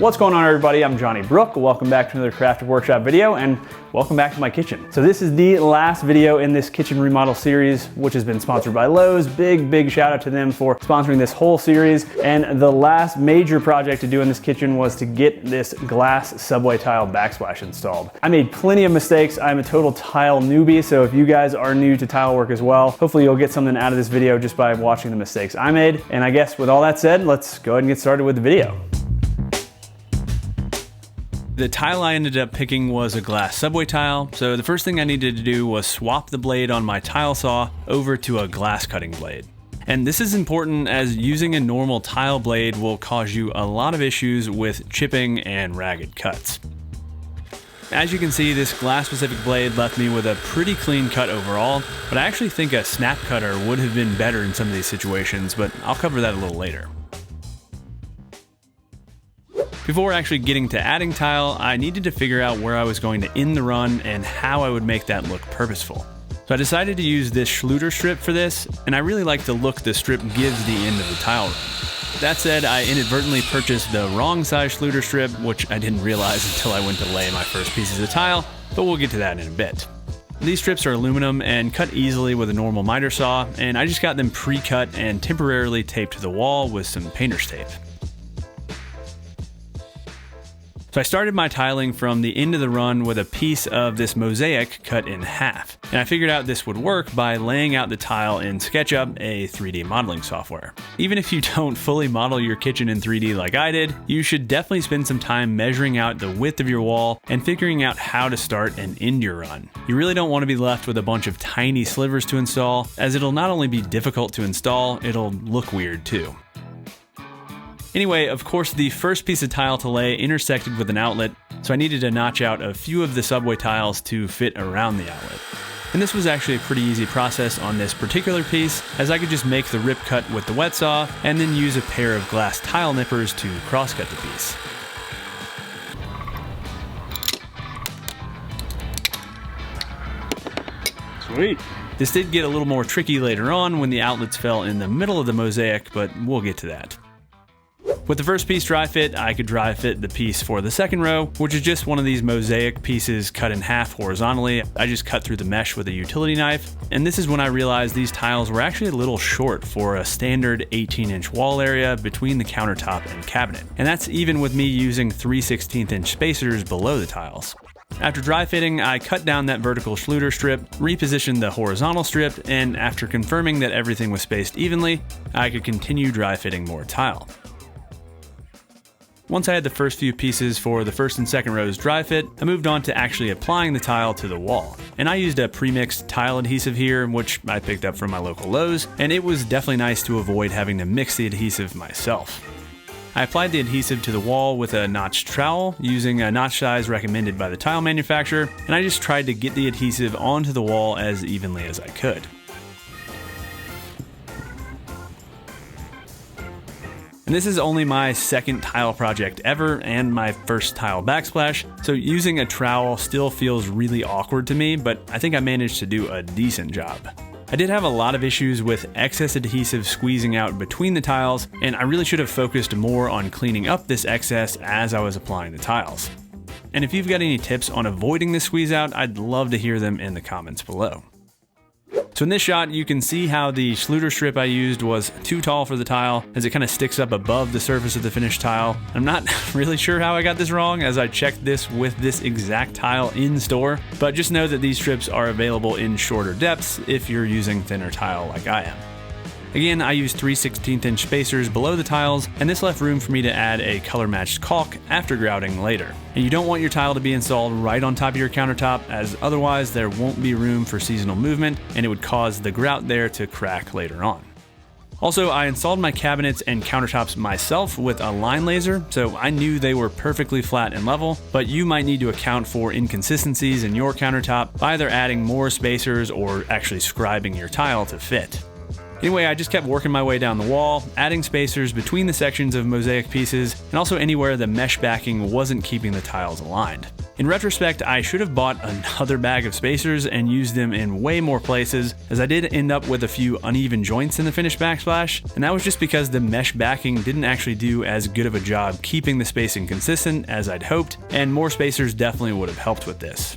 What's going on, everybody? I'm Johnny Brook. Welcome back to another Crafted Workshop video, and welcome back to my kitchen. So this is the last video in this kitchen remodel series, which has been sponsored by Lowe's. Big shout out to them for sponsoring this whole series. And the last major project to do in this kitchen was to get this glass subway tile backsplash installed. I made plenty of mistakes. I'm a total tile newbie, so if you guys are new to tile work as well, hopefully you'll get something out of this video just by watching the mistakes I made. And I guess with all that said, let's go ahead and get started with the video. The tile I ended up picking was a glass subway tile, so the first thing I needed to do was swap the blade on my tile saw over to a glass cutting blade. And this is important as using a normal tile blade will cause you a lot of issues with chipping and ragged cuts. As you can see, this glass specific blade left me with a pretty clean cut overall, but I actually think a snap cutter would have been better in some of these situations, but I'll cover that a little later. Before actually getting to adding tile, I needed to figure out where I was going to end the run and how I would make that look purposeful. So I decided to use this schluter strip for this, and I really like the look the strip gives the end of the tile run. That said, I inadvertently purchased the wrong size schluter strip, which I didn't realize until I went to lay my first pieces of tile, but we'll get to that in a bit. These strips are aluminum and cut easily with a normal miter saw, and I just got them pre-cut and temporarily taped to the wall with some painter's tape. So I started my tiling from the end of the run with a piece of this mosaic cut in half. And I figured out this would work by laying out the tile in SketchUp, a 3D modeling software. Even if you don't fully model your kitchen in 3D like I did, you should definitely spend some time measuring out the width of your wall and figuring out how to start and end your run. You really don't want to be left with a bunch of tiny slivers to install, as it'll not only be difficult to install, it'll look weird too. Anyway, of course, the first piece of tile to lay intersected with an outlet, so I needed to notch out a few of the subway tiles to fit around the outlet. And this was actually a pretty easy process on this particular piece, as I could just make the rip cut with the wet saw and then use a pair of glass tile nippers to cross-cut the piece. Sweet. This did get a little more tricky later on when the outlets fell in the middle of the mosaic, but we'll get to that. With the first piece dry fit, I could dry fit the piece for the second row, which is just one of these mosaic pieces cut in half horizontally. I just cut through the mesh with a utility knife, and this is when I realized these tiles were actually a little short for a standard 18-inch wall area between the countertop and cabinet. And that's even with me using 3/16-inch spacers below the tiles. After dry fitting, I cut down that vertical schluter strip, repositioned the horizontal strip, and after confirming that everything was spaced evenly, I could continue dry fitting more tile. Once I had the first few pieces for the first and second rows dry fit, I moved on to actually applying the tile to the wall. And I used a pre-mixed tile adhesive here, which I picked up from my local Lowe's, and it was definitely nice to avoid having to mix the adhesive myself. I applied the adhesive to the wall with a notched trowel, using a notch size recommended by the tile manufacturer, and I just tried to get the adhesive onto the wall as evenly as I could. And this is only my second tile project ever and my first tile backsplash, so using a trowel still feels really awkward to me, but I think I managed to do a decent job. I did have a lot of issues with excess adhesive squeezing out between the tiles, and I really should have focused more on cleaning up this excess as I was applying the tiles. And if you've got any tips on avoiding this squeeze out, I'd love to hear them in the comments below. So in this shot, you can see how the schluter strip I used was too tall for the tile, as it kind of sticks up above the surface of the finished tile. I'm not really sure how I got this wrong, as I checked this with this exact tile in store, but just know that these strips are available in shorter depths if you're using thinner tile like I am. Again, I used 3/16-inch spacers below the tiles, and this left room for me to add a color-matched caulk after grouting later. And you don't want your tile to be installed right on top of your countertop, as otherwise there won't be room for seasonal movement, and it would cause the grout there to crack later on. Also, I installed my cabinets and countertops myself with a line laser, so I knew they were perfectly flat and level, but you might need to account for inconsistencies in your countertop by either adding more spacers or actually scribing your tile to fit. Anyway, I just kept working my way down the wall, adding spacers between the sections of mosaic pieces, and also anywhere the mesh backing wasn't keeping the tiles aligned. In retrospect, I should have bought another bag of spacers and used them in way more places, as I did end up with a few uneven joints in the finished backsplash, and that was just because the mesh backing didn't actually do as good of a job keeping the spacing consistent as I'd hoped, and more spacers definitely would have helped with this.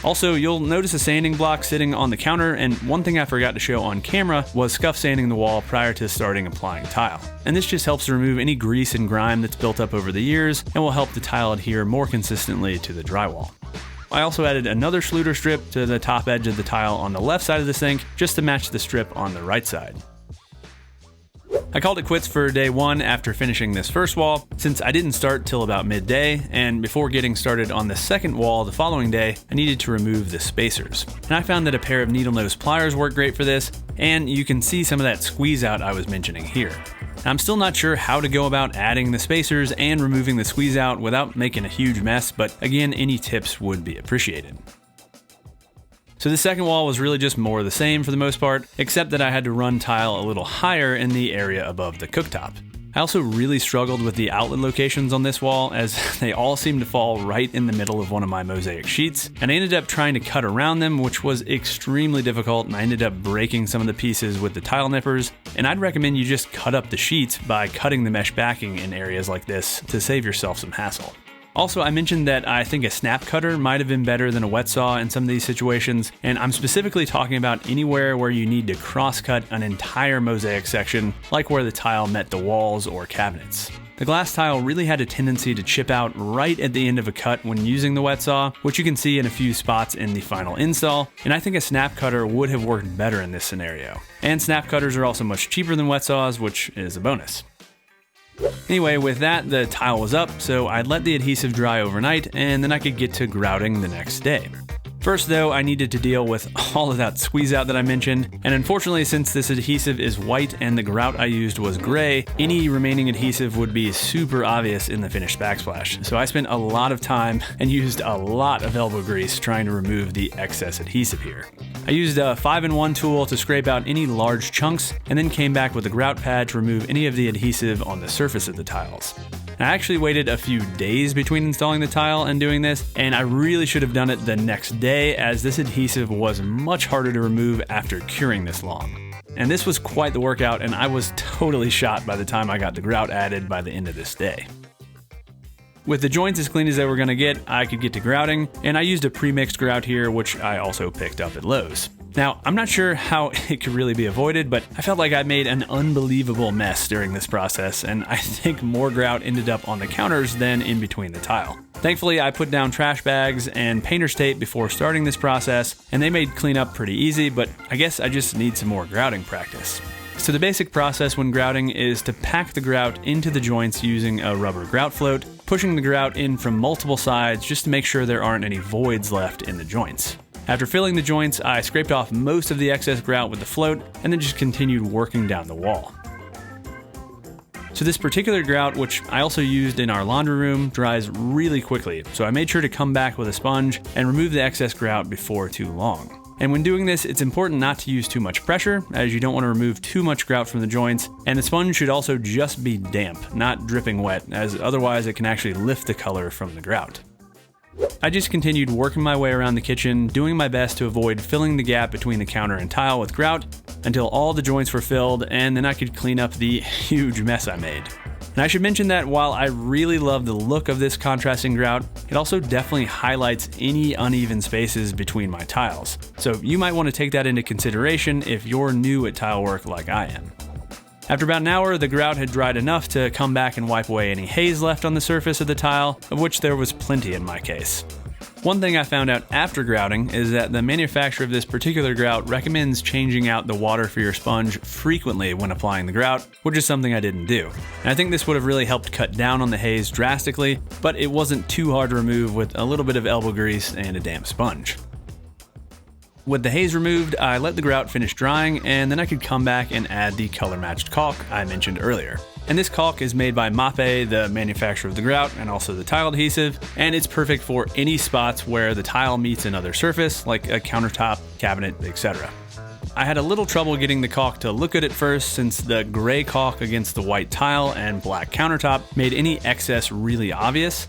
Also, you'll notice a sanding block sitting on the counter, and one thing I forgot to show on camera was scuff sanding the wall prior to starting applying tile. And this just helps to remove any grease and grime that's built up over the years, and will help the tile adhere more consistently to the drywall. I also added another schluter strip to the top edge of the tile on the left side of the sink, just to match the strip on the right side. I called it quits for day one after finishing this first wall, since I didn't start till about midday, and before getting started on the second wall the following day, I needed to remove the spacers. And I found that a pair of needle nose pliers worked great for this, and you can see some of that squeeze out I was mentioning here. I'm still not sure how to go about adding the spacers and removing the squeeze out without making a huge mess, but again, any tips would be appreciated. So the second wall was really just more of the same for the most part, except that I had to run tile a little higher in the area above the cooktop. I also really struggled with the outlet locations on this wall, as they all seemed to fall right in the middle of one of my mosaic sheets, and I ended up trying to cut around them, which was extremely difficult, and I ended up breaking some of the pieces with the tile nippers, and I'd recommend you just cut up the sheets by cutting the mesh backing in areas like this to save yourself some hassle. Also, I mentioned that I think a snap cutter might have been better than a wet saw in some of these situations, and I'm specifically talking about anywhere where you need to cross-cut an entire mosaic section, like where the tile met the walls or cabinets. The glass tile really had a tendency to chip out right at the end of a cut when using the wet saw, which you can see in a few spots in the final install, and I think a snap cutter would have worked better in this scenario. And snap cutters are also much cheaper than wet saws, which is a bonus. Anyway, with that, the tile was up, so I'd let the adhesive dry overnight, and then I could get to grouting the next day. First though, I needed to deal with all of that squeeze out that I mentioned, and unfortunately, since this adhesive is white and the grout I used was gray, any remaining adhesive would be super obvious in the finished backsplash. So I spent a lot of time and used a lot of elbow grease trying to remove the excess adhesive here. I used a 5-in-1 tool to scrape out any large chunks, and then came back with a grout pad to remove any of the adhesive on the surface of the tiles. I actually waited a few days between installing the tile and doing this, and I really should have done it the next day, as this adhesive was much harder to remove after curing this long. And this was quite the workout, and I was totally shot by the time I got the grout added by the end of this day. With the joints as clean as they were going to get, I could get to grouting, and I used a pre-mixed grout here, which I also picked up at Lowe's. Now, I'm not sure how it could really be avoided, but I felt like I made an unbelievable mess during this process, and I think more grout ended up on the counters than in between the tile. Thankfully, I put down trash bags and painter's tape before starting this process, and they made cleanup pretty easy, but I guess I just need some more grouting practice. So the basic process when grouting is to pack the grout into the joints using a rubber grout float, pushing the grout in from multiple sides just to make sure there aren't any voids left in the joints. After filling the joints, I scraped off most of the excess grout with the float and then just continued working down the wall. So this particular grout, which I also used in our laundry room, dries really quickly, so I made sure to come back with a sponge and remove the excess grout before too long. And when doing this, it's important not to use too much pressure, as you don't want to remove too much grout from the joints, and the sponge should also just be damp, not dripping wet, as otherwise it can actually lift the color from the grout. I just continued working my way around the kitchen, doing my best to avoid filling the gap between the counter and tile with grout until all the joints were filled, and then I could clean up the huge mess I made. And I should mention that while I really love the look of this contrasting grout, it also definitely highlights any uneven spaces between my tiles. So you might want to take that into consideration if you're new at tile work like I am. After about an hour, the grout had dried enough to come back and wipe away any haze left on the surface of the tile, of which there was plenty in my case. One thing I found out after grouting is that the manufacturer of this particular grout recommends changing out the water for your sponge frequently when applying the grout, which is something I didn't do. And I think this would have really helped cut down on the haze drastically, but it wasn't too hard to remove with a little bit of elbow grease and a damp sponge. With the haze removed, I let the grout finish drying, and then I could come back and add the color-matched caulk I mentioned earlier. And this caulk is made by Mape, the manufacturer of the grout and also the tile adhesive, and it's perfect for any spots where the tile meets another surface, like a countertop, cabinet, etc. I had a little trouble getting the caulk to look good at first, since the gray caulk against the white tile and black countertop made any excess really obvious.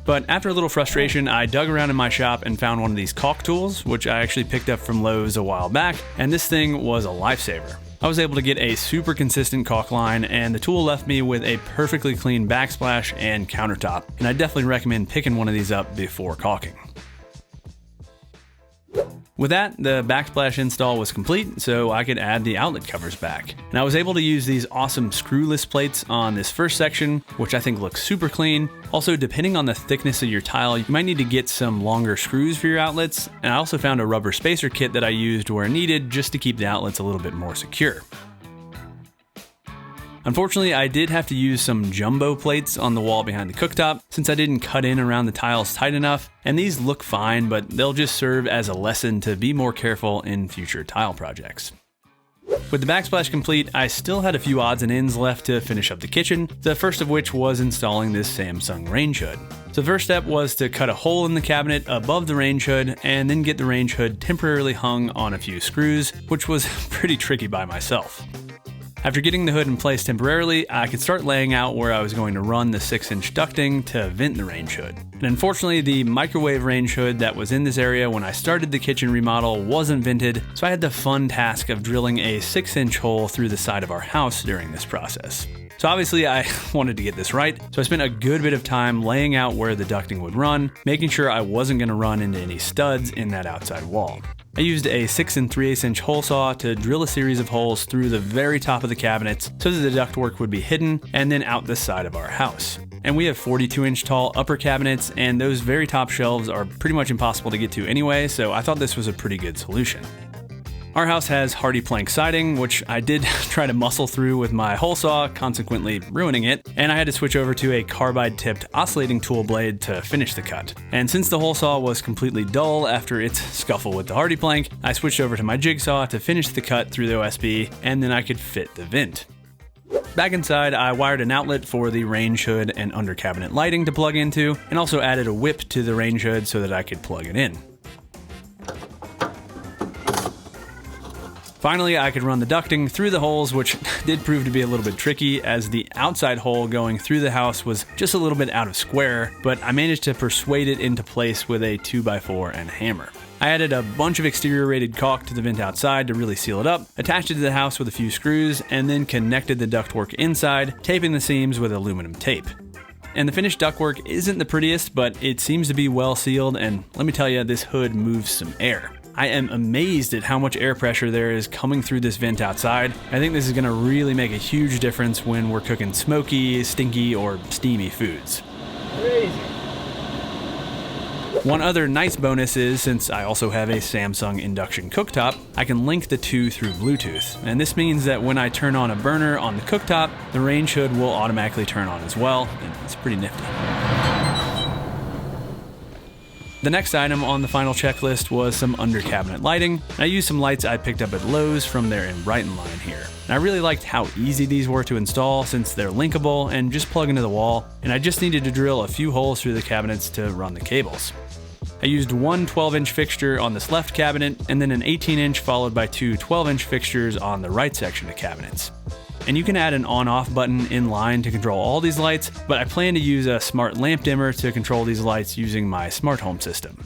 But after a little frustration, I dug around in my shop and found one of these caulk tools, which I actually picked up from Lowe's a while back, and this thing was a lifesaver. I was able to get a super consistent caulk line, and the tool left me with a perfectly clean backsplash and countertop, and I definitely recommend picking one of these up before caulking. With that, the backsplash install was complete, so I could add the outlet covers back. And I was able to use these awesome screwless plates on this first section, which I think looks super clean. Also, depending on the thickness of your tile, you might need to get some longer screws for your outlets, and I also found a rubber spacer kit that I used where needed just to keep the outlets a little bit more secure. Unfortunately, I did have to use some jumbo plates on the wall behind the cooktop since I didn't cut in around the tiles tight enough, and these look fine, but they'll just serve as a lesson to be more careful in future tile projects. With the backsplash complete, I still had a few odds and ends left to finish up the kitchen, the first of which was installing this Samsung range hood. So the first step was to cut a hole in the cabinet above the range hood and then get the range hood temporarily hung on a few screws, which was pretty tricky by myself. After getting the hood in place temporarily, I could start laying out where I was going to run the 6-inch ducting to vent the range hood. And unfortunately, the microwave range hood that was in this area when I started the kitchen remodel wasn't vented, so I had the fun task of drilling a 6-inch hole through the side of our house during this process. So obviously I wanted to get this right, so I spent a good bit of time laying out where the ducting would run, making sure I wasn't going to run into any studs in that outside wall. I used a 6 3/8 inch hole saw to drill a series of holes through the very top of the cabinets so that the ductwork would be hidden and then out the side of our house. And we have 42-inch tall upper cabinets, and those very top shelves are pretty much impossible to get to anyway, so I thought this was a pretty good solution. Our house has hardy plank siding, which I did try to muscle through with my hole saw, consequently ruining it, and I had to switch over to a carbide tipped oscillating tool blade to finish the cut. And since the hole saw was completely dull after its scuffle with the hardy plank, I switched over to my jigsaw to finish the cut through the OSB, and then I could fit the vent. Back inside, I wired an outlet for the range hood and under cabinet lighting to plug into, and also added a whip to the range hood so that I could plug it in. Finally, I could run the ducting through the holes, which did prove to be a little bit tricky as the outside hole going through the house was just a little bit out of square, but I managed to persuade it into place with a 2x4 and hammer. I added a bunch of exterior rated caulk to the vent outside to really seal it up, attached it to the house with a few screws, and then connected the ductwork inside, taping the seams with aluminum tape. And the finished ductwork isn't the prettiest, but it seems to be well sealed, and let me tell you, this hood moves some air. I am amazed at how much air pressure there is coming through this vent outside. I think this is going to really make a huge difference when we're cooking smoky, stinky, or steamy foods. Crazy. One other nice bonus is, since I also have a Samsung induction cooktop, I can link the two through Bluetooth. And this means that when I turn on a burner on the cooktop, the range hood will automatically turn on as well, and it's pretty nifty. The next item on the final checklist was some under cabinet lighting. I used some lights I picked up at Lowe's from their In Brighton line here. And I really liked how easy these were to install since they're linkable and just plug into the wall, and I just needed to drill a few holes through the cabinets to run the cables. I used one 12-inch fixture on this left cabinet and then an 18-inch followed by two 12-inch fixtures on the right section of cabinets. And you can add an on-off button in line to control all these lights, but I plan to use a smart lamp dimmer to control these lights using my smart home system.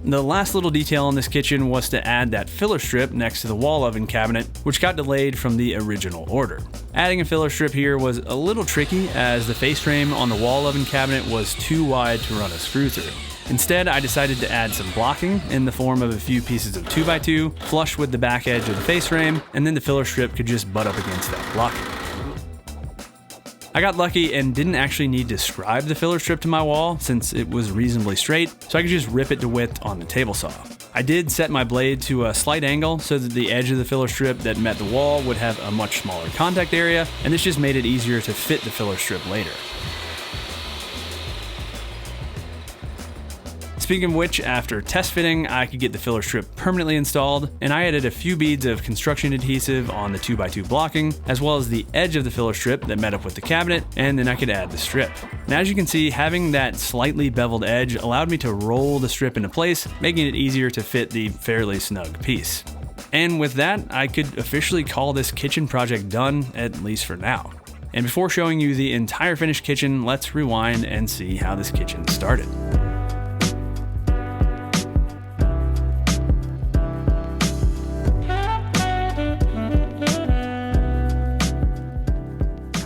The last little detail in this kitchen was to add that filler strip next to the wall oven cabinet, which got delayed from the original order. Adding a filler strip here was a little tricky as the face frame on the wall oven cabinet was too wide to run a screw through. Instead, I decided to add some blocking in the form of a few pieces of 2x2, flush with the back edge of the face frame, and then the filler strip could just butt up against that blocking. I got lucky and didn't actually need to scribe the filler strip to my wall since it was reasonably straight, so I could just rip it to width on the table saw. I did set my blade to a slight angle so that the edge of the filler strip that met the wall would have a much smaller contact area, and this just made it easier to fit the filler strip later. Speaking of which, after test fitting, I could get the filler strip permanently installed, and I added a few beads of construction adhesive on the 2x2 blocking, as well as the edge of the filler strip that met up with the cabinet, and then I could add the strip. And as you can see, having that slightly beveled edge allowed me to roll the strip into place, making it easier to fit the fairly snug piece. And with that, I could officially call this kitchen project done, at least for now. And before showing you the entire finished kitchen, let's rewind and see how this kitchen started.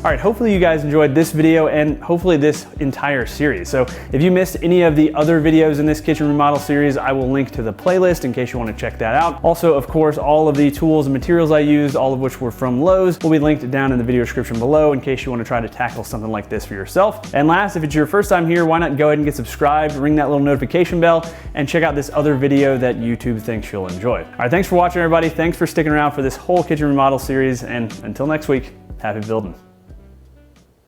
All right, hopefully you guys enjoyed this video and hopefully this entire series. So if you missed any of the other videos in this kitchen remodel series, I will link to the playlist in case you want to check that out. Also, of course, all of the tools and materials I used, all of which were from Lowe's, will be linked down in the video description below in case you want to try to tackle something like this for yourself. And last, if it's your first time here, why not go ahead and get subscribed, ring that little notification bell, and check out this other video that YouTube thinks you'll enjoy. All right, thanks for watching, everybody. Thanks for sticking around for this whole kitchen remodel series, and until next week, happy building.